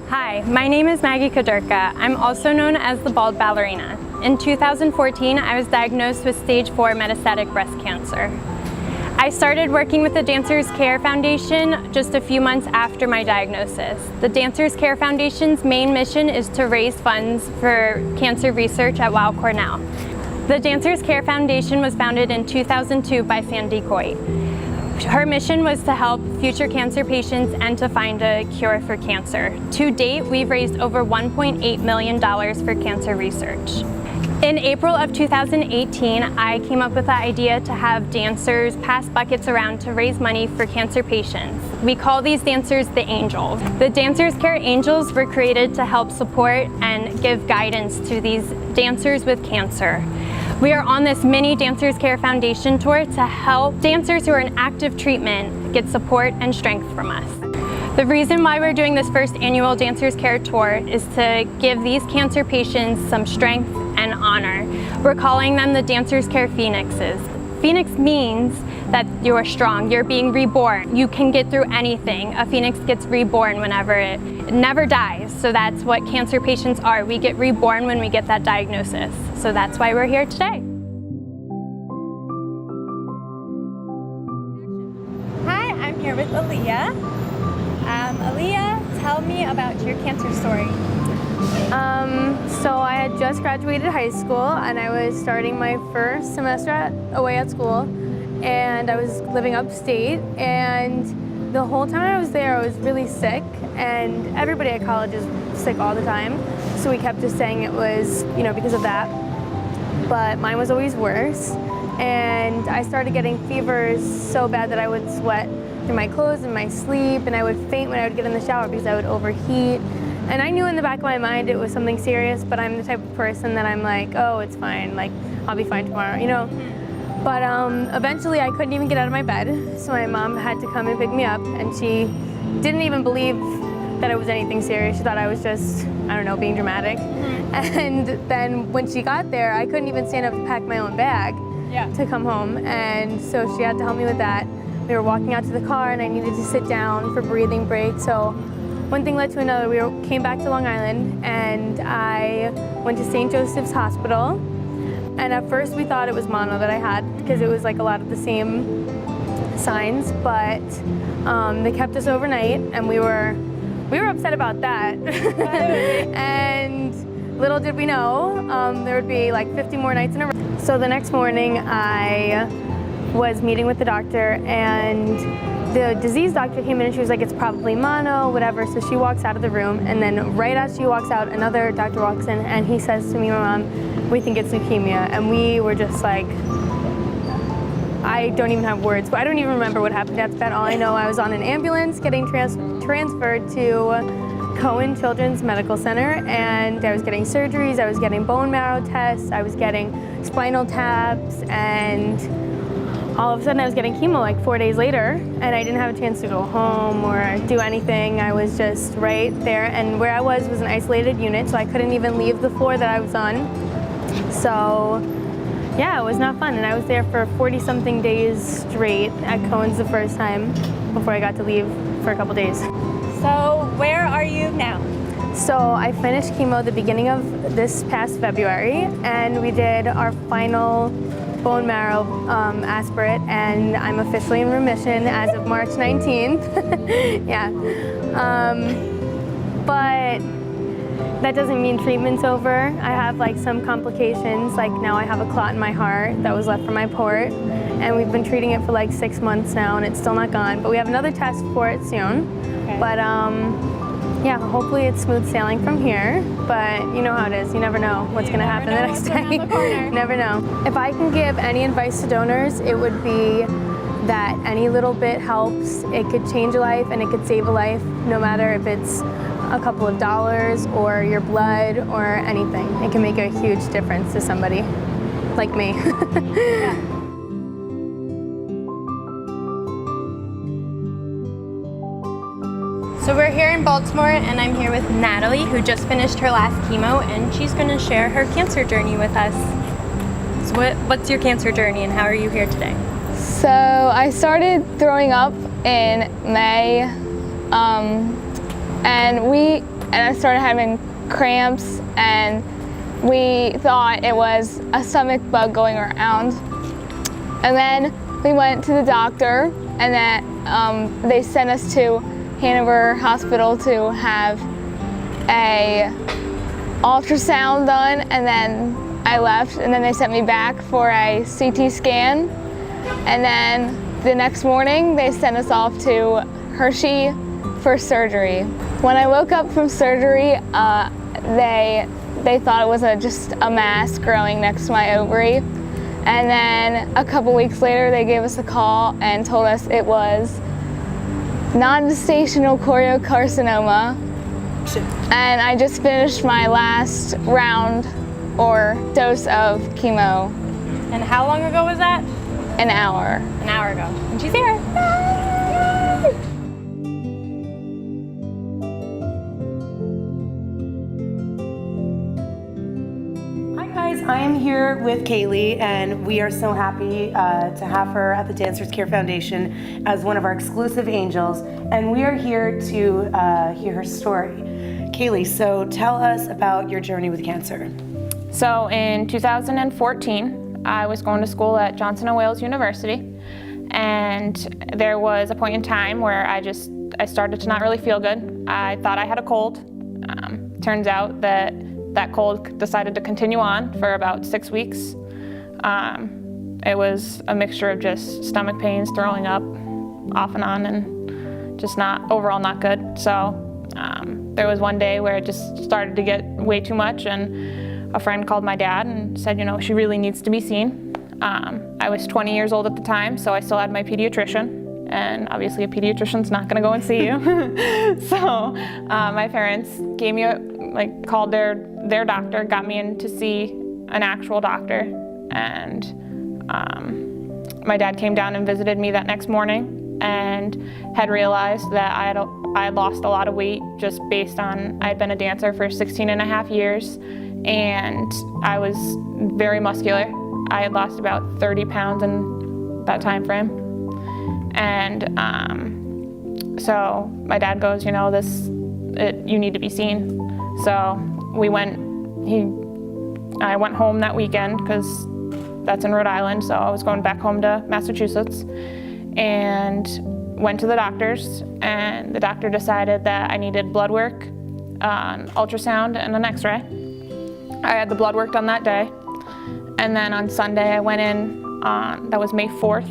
Hi, my name is Maggie. I'm also known as the Bald Ballerina. In 2014, I was diagnosed with stage 4 metastatic breast cancer. I started working with the Dancers Care Foundation just a few months after my diagnosis. The Dancers Care Foundation's main mission is to raise funds for cancer research at Weill Cornell. The Dancers Care Foundation was founded in 2002 by Sandy Coit. Her mission was to help future cancer patients and to find a cure for cancer. To date, we've raised over $1.8 million for cancer research. In April of 2018, I came up with the idea to have dancers pass buckets around to raise money for cancer patients. We call these dancers the Angels. The Dancers Care Angels were created to help support and give guidance to these dancers with cancer. We are on this mini Dancers Care Foundation tour to help dancers who are in active treatment get support and strength from us. The reason why we're doing this first annual Dancers Care Tour is to give these cancer patients some strength and honor. We're calling them the Dancers Care Phoenixes. Phoenix means that you are strong, you're being reborn. You can get through anything. A phoenix gets reborn whenever it never dies. So that's what cancer patients are. We get reborn when we get that diagnosis. So that's why we're here today. Hi, I'm here with Aaliyah. Aaliyah, tell me about your cancer story. So I had just graduated high school and I was starting my first semester away at school, and I was living upstate, and the whole time I was there I was really sick, and everybody at college is sick all the time, so we kept just saying it was, because of that, but mine was always worse, and I started getting fevers so bad that I would sweat through my clothes and my sleep, and I would faint when I would get in the shower because I would overheat. And I knew in the back of my mind it was something serious, but I'm the type of person that I'm like, oh, it's fine, like, I'll be fine tomorrow, But eventually I couldn't even get out of my bed, so my mom had to come and pick me up, and she didn't even believe that it was anything serious. She thought I was just, being dramatic. And then when she got there, I couldn't even stand up to pack my own bag to come home, and so she had to help me with that. We were walking out to the car, and I needed to sit down for breathing breaks, so one thing led to another. We came back to Long Island, and I went to St. Joseph's Hospital, and at first we thought it was mono that I had because it was like a lot of the same signs, but they kept us overnight, and we were upset about that. And little did we know there would be like 50 more nights in a row. So the next morning I was meeting with the doctor, and the disease doctor came in and she was like, it's probably mono, whatever. So she walks out of the room, and then right as she walks out, another doctor walks in, and he says to me, my mom, we think it's leukemia. And we were just like, I don't even have words, but I don't even remember what happened after that. All I know, I was on an ambulance getting transferred to Cohen Children's Medical Center, and I was getting surgeries, I was getting bone marrow tests, I was getting spinal taps, and all of a sudden I was getting chemo like 4 days later, and I didn't have a chance to go home or do anything. I was just right there, and where I was an isolated unit, so I couldn't even leave the floor that I was on. So yeah, it was not fun, and I was there for 40-something days straight at Cohen's the first time before I got to leave for a couple days. So where are you now? So I finished chemo the beginning of this past February, and we did our final bone marrow aspirate, and I'm officially in remission as of March 19th. Yeah. But that doesn't mean treatment's over. I have like some complications, like now I have a clot in my heart that was left from my port, and we've been treating it for like 6 months now, and it's still not gone, but we have another test for it soon. Okay. But yeah, hopefully it's smooth sailing from here, but you know how it is. You never know what's going to happen the next day. Never know. If I can give any advice to donors, it would be that any little bit helps. It could change a life, and it could save a life, no matter if it's a couple of dollars or your blood or anything. It can make a huge difference to somebody like me. Yeah. So we're here in Baltimore, and I'm here with Natalie, who just finished her last chemo, and she's going to share her cancer journey with us. So what's your cancer journey, and how are you here today? So I started throwing up in May, and and I started having cramps, and we thought it was a stomach bug going around. And then we went to the doctor, and then they sent us to Hanover Hospital to have a ultrasound done, and then I left, and then they sent me back for a CT scan, and then the next morning they sent us off to Hershey for surgery. When I woke up from surgery, they thought it was just a mass growing next to my ovary, and then a couple weeks later they gave us a call and told us it was non-gestational choriocarcinoma. And I just finished my last round or dose of chemo. And how long ago was that? An hour. An hour ago. And she's here. Hi guys, I am here with Kaylee, and we are so happy to have her at the Dancers Care Foundation as one of our exclusive angels, and we are here to hear her story. Kaylee, so tell us about your journey with cancer. So in 2014, I was going to school at Johnson & Wales University, and there was a point in time where I started to not really feel good. I thought I had a cold. Turns out that cold decided to continue on for about 6 weeks. It was a mixture of just stomach pains, throwing up off and on, and just overall not good. So there was one day where it just started to get way too much, and a friend called my dad and said, she really needs to be seen. I was 20 years old at the time, so I still had my pediatrician, and obviously a pediatrician's not gonna go and see you. So my parents gave me called their doctor, got me in to see an actual doctor, and my dad came down and visited me that next morning and had realized that I had lost a lot of weight just based on I had been a dancer for 16 and a half years, and I was very muscular. I had lost about 30 pounds in that time frame. And so my dad goes, you need to be seen. So I went home that weekend because that's in Rhode Island, so I was going back home to Massachusetts, and went to the doctors, and the doctor decided that I needed blood work, an ultrasound, and an x-ray. I had the blood work done that day, and then on Sunday I went in, that was May 4th,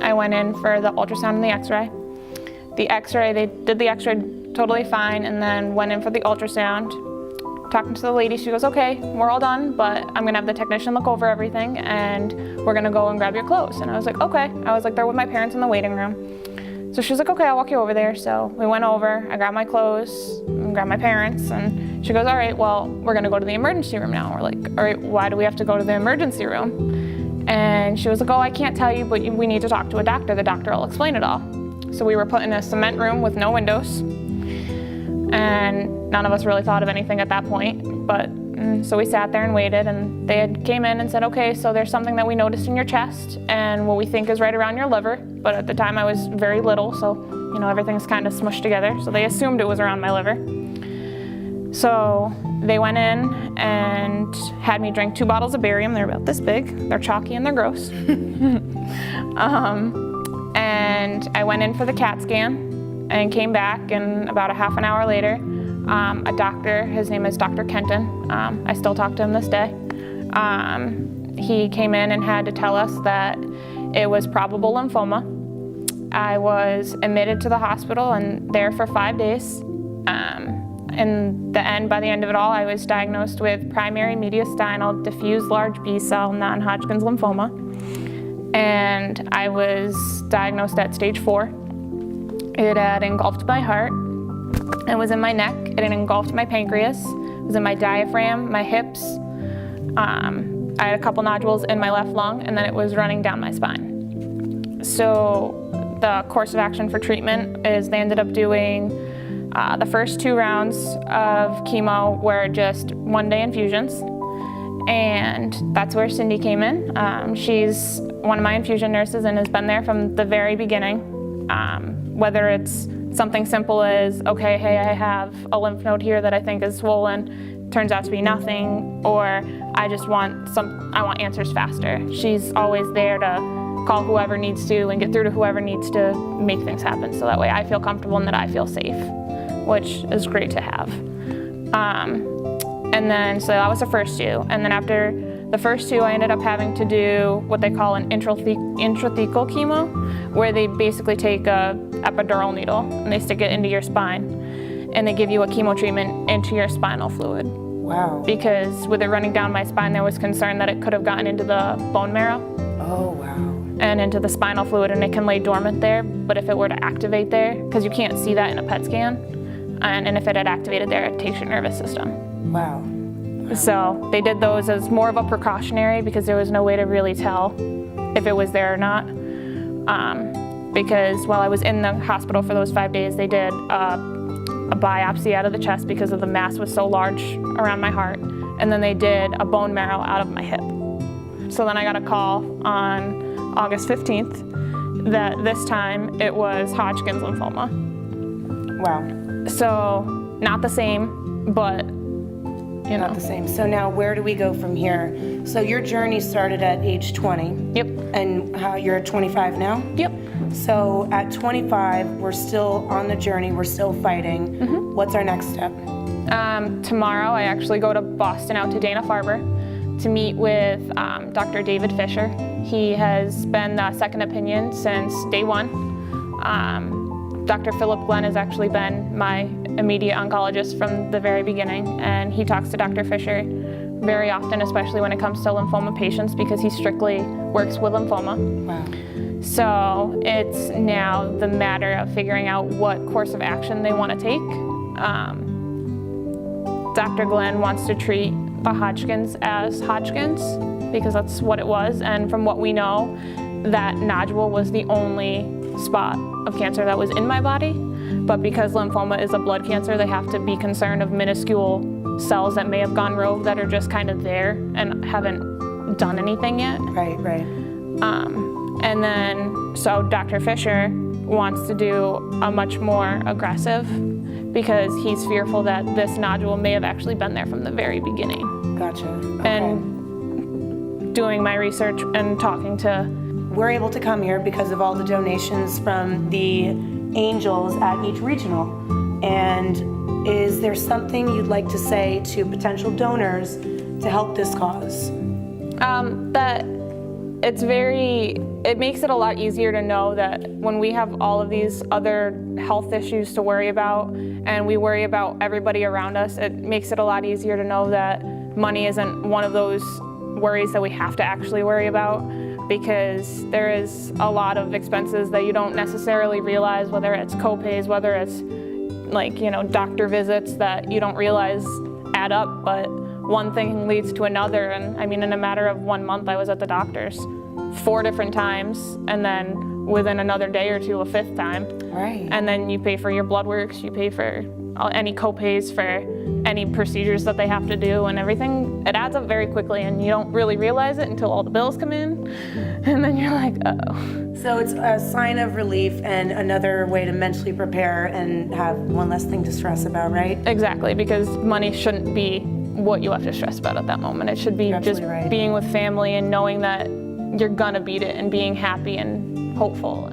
I went in for the ultrasound and the x-ray. The x-ray, they did the x-ray totally fine, and then went in for the ultrasound. Talking to the lady, she goes, okay, we're all done, but I'm gonna have the technician look over everything, and we're gonna go and grab your clothes. And I was like, okay. I was like, they're with my parents in the waiting room. So she was like, okay, I'll walk you over there. So we went over, I grabbed my clothes, and grabbed my parents, and she goes, all right, well, we're gonna go to the emergency room now. We're like, all right, why do we have to go to the emergency room? And she was like, oh, I can't tell you, but we need to talk to a doctor. The doctor will explain it all. So we were put in a cement room with no windows, and none of us really thought of anything at that point, but so we sat there and waited, and they came in and said, okay, so there's something that we noticed in your chest and what we think is right around your liver, but at the time I was very little, so everything's kind of smushed together, so they assumed it was around my liver. So they went in and had me drink 2 bottles of barium. They're about this big, they're chalky and they're gross. And I went in for the CAT scan and came back, and about a half an hour later, a doctor, his name is Dr. Kenton, I still talk to him this day, he came in and had to tell us that it was probable lymphoma. I was admitted to the hospital and there for 5 days. In the end, by the end of it all, I was diagnosed with primary mediastinal diffuse large B-cell non-Hodgkin's lymphoma, and I was diagnosed at stage 4. It had engulfed my heart, it was in my neck, it had engulfed my pancreas, it was in my diaphragm, my hips. I had a couple nodules in my left lung, and then it was running down my spine. So the course of action for treatment is they ended up doing the first 2 rounds of chemo were just 1-day infusions, and that's where Cindy came in. She's one of my infusion nurses and has been there from the very beginning. Whether it's something simple as, okay, hey, I have a lymph node here that I think is swollen, turns out to be nothing, or I want answers faster. She's always there to call whoever needs to and get through to whoever needs to make things happen, so that way I feel comfortable and that I feel safe, which is great to have. And then, so that was the first 2. And then after the first 2, I ended up having to do what they call an intrathecal chemo, where they basically take a epidural needle and they stick it into your spine, and they give you a chemo treatment into your spinal fluid. Wow. Because with it running down my spine, there was concern that it could have gotten into the bone marrow. Oh, wow. And into the spinal fluid, and it can lay dormant there, but if it were to activate there, because you can't see that in a PET scan, and if it had activated there, it takes your nervous system. Wow. So they did those as more of a precautionary, because there was no way to really tell if it was there or not. Because while I was in the hospital for those 5 days, they did a biopsy out of the chest because of the mass was so large around my heart, and then they did a bone marrow out of my hip. So then I got a call on August 15th that this time it was Hodgkin's lymphoma. Wow. So not the same, but you know. Not the same. So now where do we go from here? So your journey started at age 20. Yep. And how you're at 25 now? Yep. So at 25, we're still on the journey, we're still fighting. Mm-hmm. What's our next step? Tomorrow I actually go to Boston, out to Dana-Farber, to meet with Dr. David Fisher. He has been the second opinion since day 1. Dr. Philip Glenn has actually been my immediate oncologist from the very beginning, and he talks to Dr. Fisher very often, especially when it comes to lymphoma patients, because he strictly works with lymphoma. Wow. So it's now the matter of figuring out what course of action they want to take. Dr. Glenn wants to treat the Hodgkin's as Hodgkin's, because that's what it was, and from what we know, that nodule was the only spot of cancer that was in my body. But because lymphoma is a blood cancer, they have to be concerned of minuscule cells that may have gone rogue that are just kind of there and haven't done anything yet. Right, right. And then, so Dr. Fisher wants to do a much more aggressive, because he's fearful that this nodule may have actually been there from the very beginning. Gotcha. Okay. And doing my research and talking to... We're able to come here because of all the donations from the Angels at each regional. And is there something you'd like to say to potential donors to help this cause? That it makes it a lot easier to know that when we have all of these other health issues to worry about, and we worry about everybody around us, it makes it a lot easier to know that money isn't one of those worries that we have to actually worry about, because there is a lot of expenses that you don't necessarily realize, whether it's co-pays, whether it's doctor visits that you don't realize add up, but one thing leads to another. And I mean, in a matter of 1 month, I was at the doctor's 4 different times, and then within another day or two, a 5th time. Right. And then you pay for your blood works, you pay for any co-pays for any procedures that they have to do, and everything. It adds up very quickly, and you don't really realize it until all the bills come in, and then you're like, uh-oh. So it's a sign of relief and another way to mentally prepare and have one less thing to stress about, right? Exactly, because money shouldn't be what you have to stress about at that moment. It should be just right. Being with family and knowing that you're gonna beat it, and being happy and hopeful.